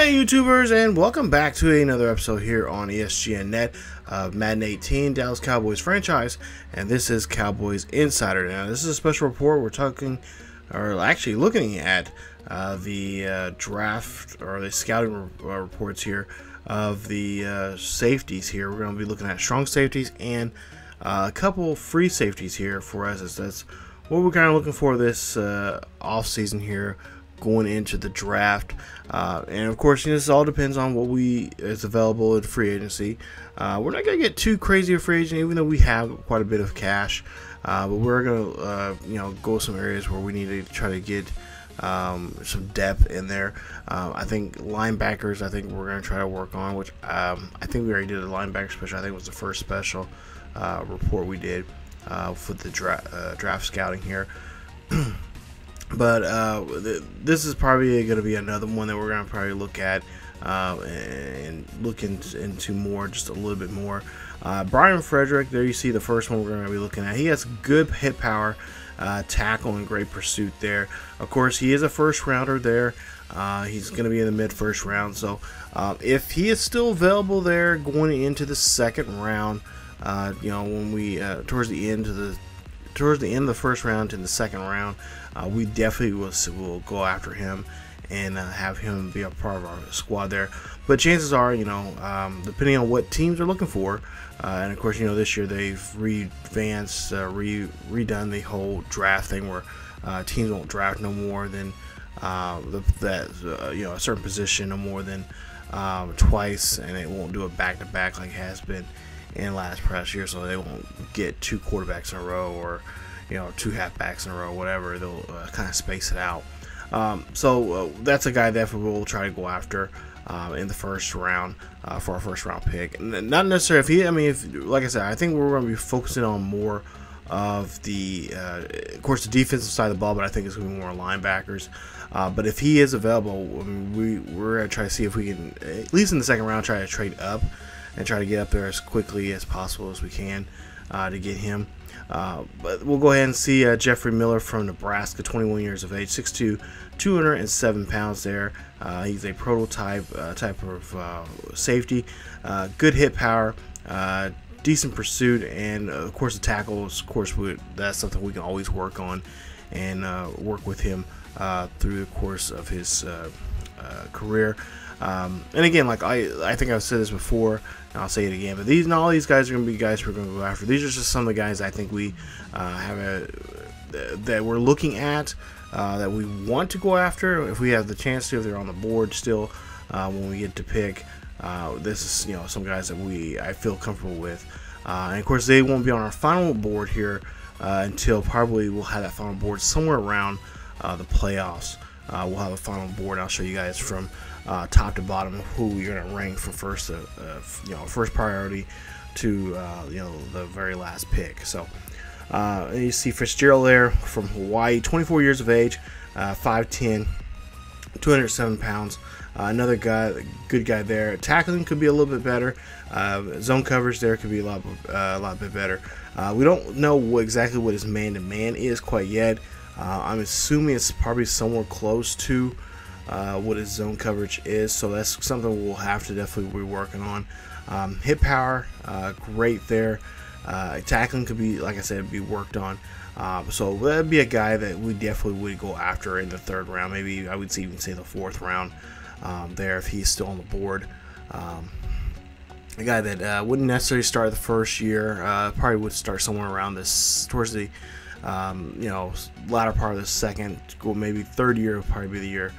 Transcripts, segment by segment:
Hey YouTubers, and welcome back to another episode here on ESGNet of Madden 18 Dallas Cowboys franchise, and this is Cowboys Insider. Now this is a special report. We're talking, or actually looking at the draft or the scouting reports here of the safeties here. We're going to be looking at strong safeties and a couple free safeties here for us. That's what we're kind of looking for this off season here, going into the draft. And of course, this all depends on what is available in free agency. We're not going to get too crazy of free agent, even though we have quite a bit of cash. But we're going to go some areas where we need to try to get some depth in there. I think linebackers, I think we're going to try to work on, which I think we already did a linebacker special. I think it was the first special report we did for the draft scouting here. But this is probably going to be another one that we're going to probably look at and look into more, just a little bit more. Brion Frederick, there you see the first one we're going to be looking at. He has good hit power, tackle, and great pursuit there. Of course, he is a first rounder there. He's going to be in the mid-first round. So if he is still available there going into the second round, when we towards the end of the first round to the second round, we definitely will go after him and have him be a part of our squad there. But chances are, depending on what teams are looking for, and of course, this year they've redone the whole draft thing where teams won't draft no more than a certain position no more than twice, and it won't do it back-to-back like it has been in last past year. So they won't get two quarterbacks in a row or two halfbacks in a row, whatever. They'll kind of space it out. So that's a guy that we'll try to go after in the first round for our first round pick. Not necessarily if like I said, I think we're going to be focusing on more of the, of course, the defensive side of the ball, but I think it's going to be more linebackers. But if he is available, we're going to try to see if we can, at least in the second round, try to trade up and try to get up there as quickly as possible as we can to get him. But we'll go ahead and see Jeffery Miller from Nebraska, 21 years of age, 6'2", 207 pounds there. He's a prototype type of safety. Good hit power, decent pursuit, and of course the tackles. Of course, that's something we can always work on and work with him through the course of his career. And again, like I think I've said this before, and I'll say it again, but not all these guys are going to be guys we're going to go after. These are just some of the guys I think we that we're looking at, that we want to go after if we have the chance to, if they're on the board still when we get to pick. This is some guys that I feel comfortable with, and of course they won't be on our final board here until probably we'll have that final board somewhere around the playoffs. We'll have a final board. I'll show you guys from top to bottom who you're going to rank from first priority to the very last pick. So and you see Fitzgerald there from Hawaii, 24 years of age, 5'10", 207 pounds. Another guy, good guy there. Tackling could be a little bit better. Zone coverage there could be a lot bit better. We don't know exactly what his man-to-man is quite yet. I'm assuming it's probably somewhere close to what his zone coverage is, so that's something we'll have to definitely be working on. Hit power, great there. Tackling could be, like I said, be worked on. So that'd be a guy that we definitely would go after in the third round. Maybe I would even say the fourth round there if he's still on the board. A guy that wouldn't necessarily start the first year, probably would start somewhere around towards the latter part of the second, maybe third year would probably be the year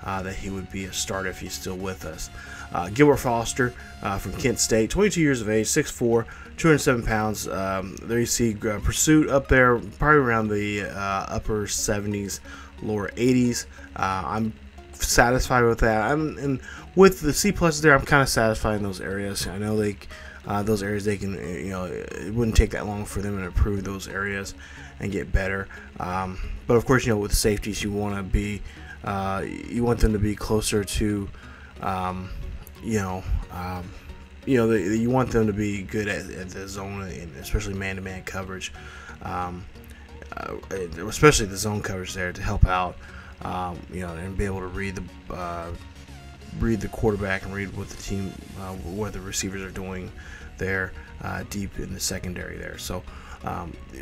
that he would be a starter if he's still with us. Gilbert from Kent State, 22 years of age, 6'4", 207 pounds. There you see pursuit up there, probably around the upper 70s, lower 80s. I'm satisfied with that. And with the C+ there, I'm kind of satisfied in those areas. I know those areas they can, it wouldn't take that long for them to improve those areas and get better. But of course, with safeties, you want them to be closer to, you want them to be good at the zone, and especially man-to-man coverage, especially the zone coverage there to help out, and be able to read read the quarterback and read what the team, what the receivers are doing there deep in the secondary there. So,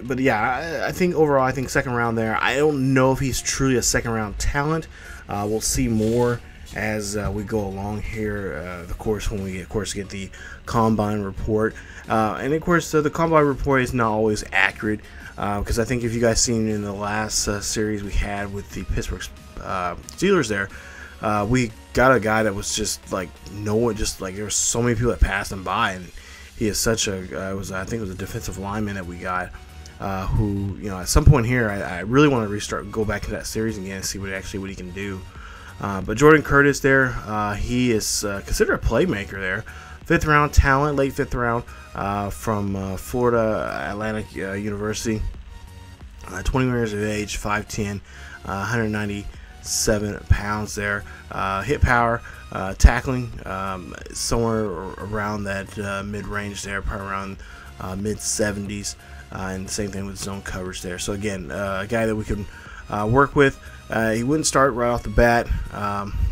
but yeah, I think overall, I think second round there. I don't know if he's truly a second round talent. We'll see more as we go along here, of course, when we get the combine report. And of course, the combine report is not always accurate, because I think if you guys seen in the last series we had with the Pittsburgh Steelers there, we got a guy that was just like no one, just like there were so many people that passed him by, and he is such a I think it was a defensive lineman that we got, who, you know, at some point here I really want to go back to that series again and see what he can do. But Jordin Curtis there, he is considered a playmaker there. 5th round talent, late 5th round, from Florida Atlantic University. 21 years of age, 5'10", 197 pounds there. Hit power, tackling, somewhere around that mid-range there, probably around mid-70s. And the same thing with zone coverage there. So again, a guy that we can work with. He wouldn't start right off the bat,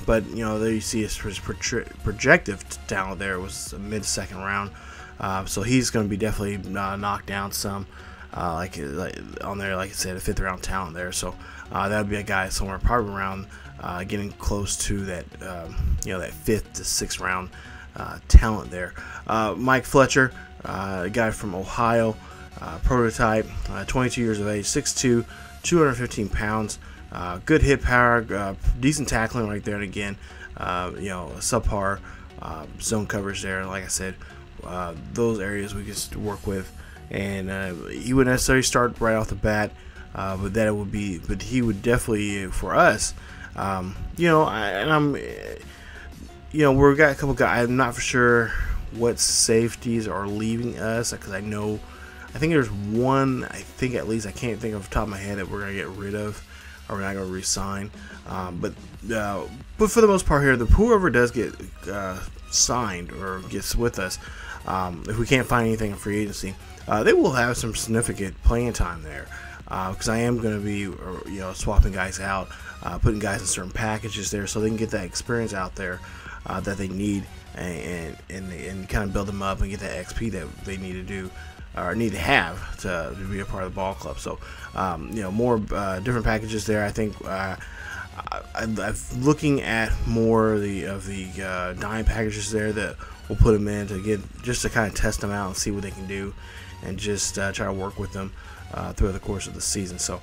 but you know, there you see his projective talent there was a mid-second round, so he's going to be definitely knocked down some, like on there, like I said, a 5th round talent there. So that would be a guy somewhere probably around getting close to that, you know, that 5th to 6th round talent there. Mike Fletcher, a guy from Ohio, prototype, 22 years of age, 6'2", 215 pounds. Good hit power, decent tackling right there, and again, you know, subpar zone coverage there. Like I said, those areas we can work with, and he wouldn't necessarily start right off the bat, but he would definitely, for us, you know, you know, we've got a couple guys. I'm not for sure what safeties are leaving us, because I think there's one, I think at least, I can't think off the top of my head, that we're gonna get rid of, or we're not going to re-sign, but for the most part here, whoever does get signed or gets with us, if we can't find anything in free agency, they will have some significant playing time there, because I am going to be, you know, swapping guys out, putting guys in certain packages there, so they can get that experience out there that they need, and kind of build them up and get that XP that they need to do, or need to have to be a part of the ball club. So, you know, more different packages there. I think I'm looking at more of the dime packages there that we'll put them in just to kind of test them out and see what they can do, and just try to work with them throughout the course of the season. So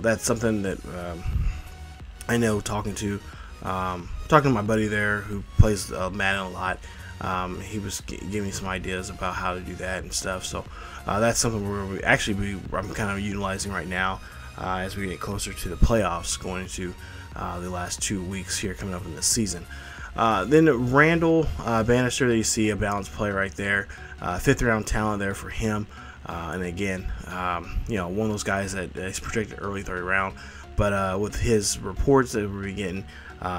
that's something that I know, talking to my buddy there who plays Madden a lot. He was giving me some ideas about how to do that and stuff. So that's something I'm kind of utilizing right now as we get closer to the playoffs, going into the last 2 weeks here coming up in the season. Then Randall, Bannister, that you see a balanced play right there, 5th round talent there for him. And again, you know, one of those guys that is projected early 3rd round, but with his reports that we're getting,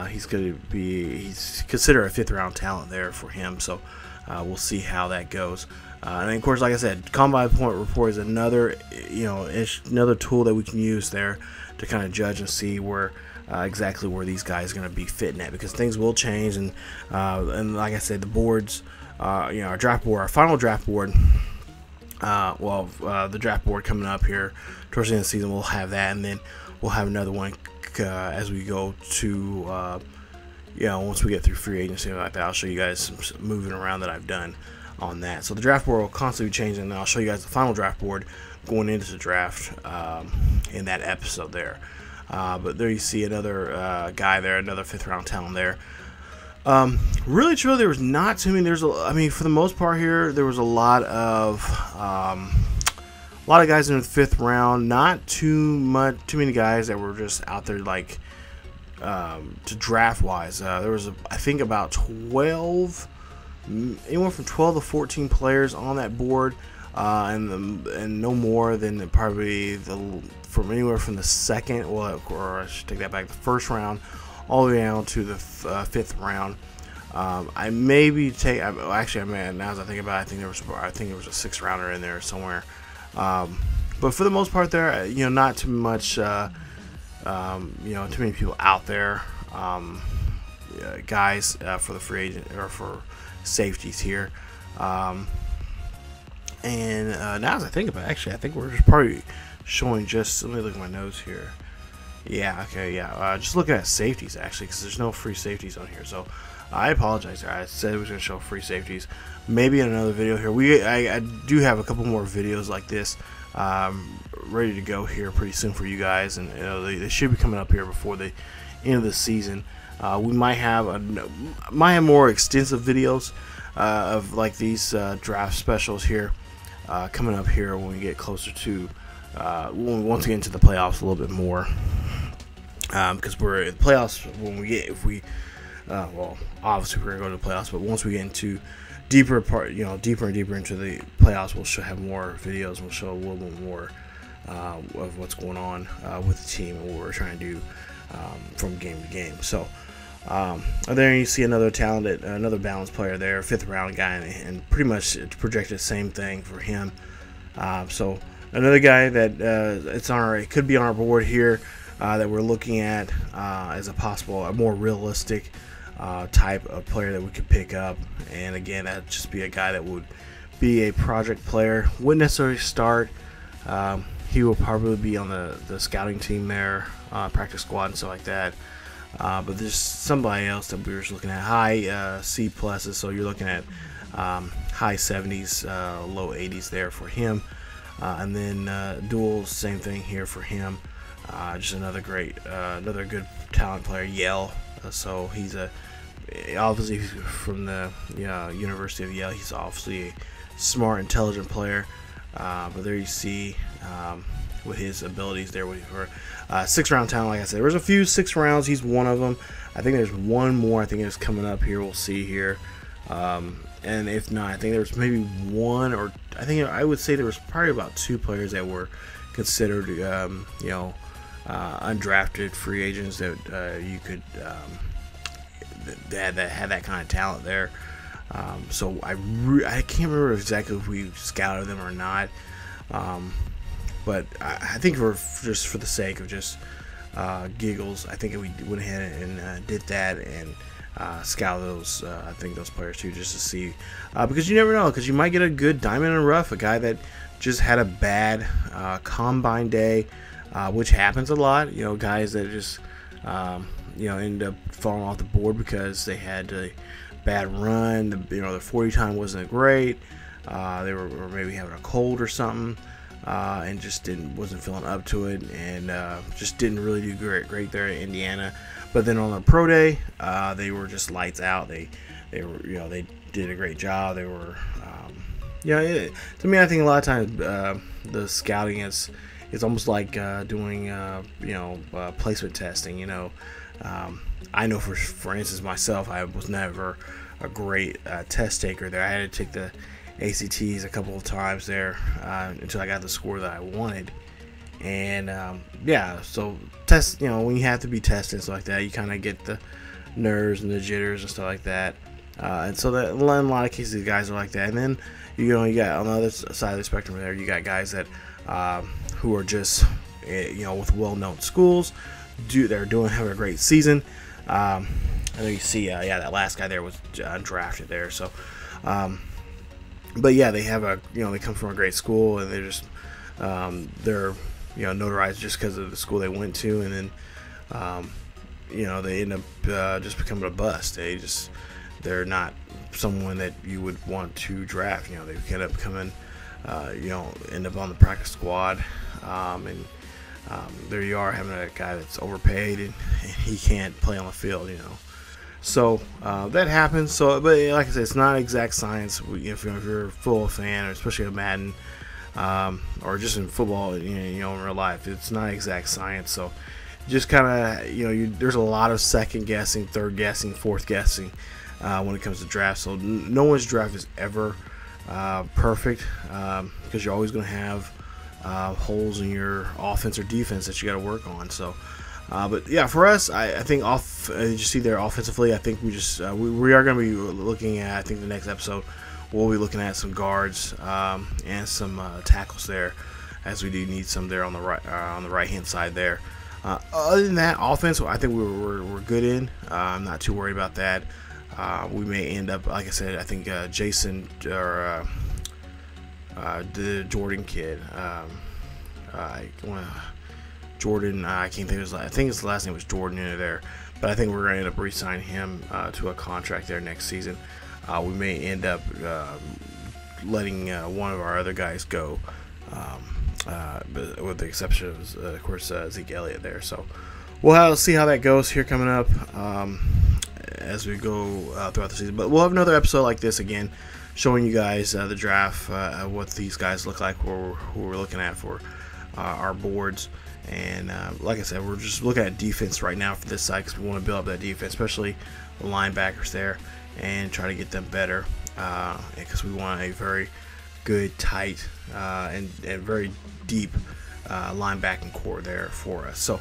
he's considered a 5th round talent there for him. So we'll see how that goes. And of course, like I said, combine point report is another, you know, another tool that we can use there to kind of judge and see where exactly where these guys are going to be fitting at, because things will change. And like I said, the boards, you know, our final draft board. The draft board coming up here towards the end of the season, we'll have that, and then we'll have another one as we go to, you know, once we get through free agency like that. I'll show you guys some moving around that I've done on that. So the draft board will constantly be changing, and I'll show you guys the final draft board going into the draft in that episode there. But there you see another guy there, another 5th round talent there. Really, truly, there was not too many. I mean, for the most part here, there was a lot of guys in the 5th round. Not too many guys that were just out there like to draft wise. There was I think about 12, anywhere from 12 to 14 players on that board, and no more than probably from anywhere from the second, or I should take that back, the 1st round, all the way down to the 5th round. I maybe take. Actually, now as I think about it, I think there was a 6th rounder in there somewhere. But for the most part, there, you know, not too much. You know, too many people out there. guys for the free agent or for safeties here. And now as I think about it, actually, I think we're just probably showing just, let me look at my notes here. Yeah, okay, yeah. Just looking at safeties, actually, because there's no free safeties on here. So I apologize there. I said we was going to show free safeties. Maybe in another video here. I do have a couple more videos like this ready to go here pretty soon for you guys. And they should be coming up here before the end of the season. We might have more extensive videos of like these draft specials here coming up here when we get closer to once we get into the playoffs a little bit more, because we're in the playoffs well, obviously we're gonna go to the playoffs, but once we get into deeper and deeper into the playoffs, we'll have more videos. We'll show a little bit more of what's going on with the team and what we're trying to do from game to game. So there you see another talented, another balanced player there, 5th round guy, and pretty much projected the same thing for him. So another guy that it could be on our board here that we're looking at as a more realistic type of player that we could pick up. And again, that'd just be a guy that would be a project player, wouldn't necessarily start. He will probably be on the scouting team there, practice squad and stuff like that. But there's somebody else that we were just looking at, high C pluses, so you're looking at high 70s, low 80s there for him. And then Doyle, same thing here for him. Just another good talent player, Yale. So he's obviously from the University of Yale. He's obviously a smart, intelligent player. But there you see with his abilities there, for 6th round talent. Like I said, there's a few 6th rounds. He's one of them. I think there's one more. I think it's coming up here. We'll see here. And if not, I think there's maybe one, or I would say there was probably about 2 players that were considered, undrafted free agents that you could that had that kind of talent there. So I can't remember exactly if we scouted them or not. But I think for the sake of just giggles, I think we went ahead and did that and scout those. I think those players too, just to see, because you never know, because you might get a good diamond in the rough, a guy that just had a bad combine day, which happens a lot. Guys that just end up falling off the board because they had a bad run. The 40 time wasn't great. They were maybe having a cold or something. And just wasn't feeling up to it, and just didn't really do great there in Indiana. But then on the pro day, they were just lights out. They they did a great job. They were to me, I think a lot of times the scouting is almost like doing placement testing. I know for instance myself, I was never a great test taker there. I had to take the ACTs a couple of times there until I got the score that I wanted. And so test, when you have to be tested and stuff like that, you kind of get the nerves and the jitters and stuff like that. And so that in a lot of cases, these guys are like that. And then you got on the other side of the spectrum there, you got guys that who are just with well-known schools, having a great season. And then you see that last guy there was undrafted there. So but yeah, they have they come from a great school, and they're just they're notarized just because of the school they went to, and then they end up just becoming a bust. They're not someone that you would want to draft. They end up becoming end up on the practice squad, and there you are having a guy that's overpaid and he can't play on the field. So that happens. So, but like I said, it's not exact science. If you're a full fan, or especially a Madden, or just in football, in real life, it's not exact science. So, just kind of, there's a lot of second guessing, third guessing, fourth guessing when it comes to draft. So, no one's draft is ever perfect, because you're always going to have holes in your offense or defense that you got to work on. So. But yeah, for us, I think you see there offensively, I think we are going to be looking at, I think the next episode, we'll be looking at some guards and some tackles there, as we do need some there on the right hand side there. Other than that, offense, I think we're good in. I'm not too worried about that. We may end up, like I said, I think Jason or the Jordin kid, Jordin. I can't think of his. I think his last name was Jordin in there, but I think we're going to end up re-signing him to a contract there next season. We may end up letting one of our other guys go. But with the exception of course, Zeke Elliott there. So we'll see how that goes here coming up as we go throughout the season. But we'll have another episode like this again, showing you guys the draft, what these guys look like, who we're looking at for our boards. And like I said, we're just looking at defense right now for this side because we want to build up that defense, especially the linebackers there, and try to get them better because we want a very good, tight, and very deep linebacking core there for us. So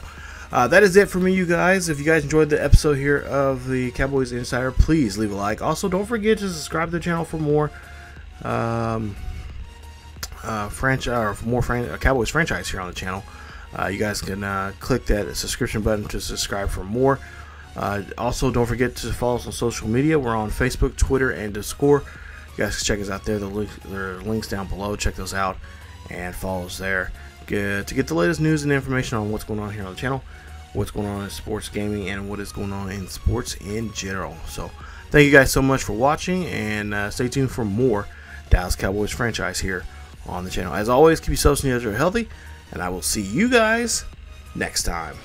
that is it for me, you guys. If you guys enjoyed the episode here of the Cowboys Insider, please leave a like. Also, don't forget to subscribe to the channel for more Cowboys franchise here on the channel. You guys can click that subscription button to subscribe for more. Also, don't forget to follow us on social media. We're on Facebook, Twitter, and Discord. You guys can check us out there. There are links down below. Check those out and follow us there to get the latest news and information on what's going on here on the channel, what's going on in sports gaming, and what is going on in sports in general. So thank you guys so much for watching, and stay tuned for more Dallas Cowboys franchise here on the channel. As always, keep yourselves and your healthy, and I will see you guys next time.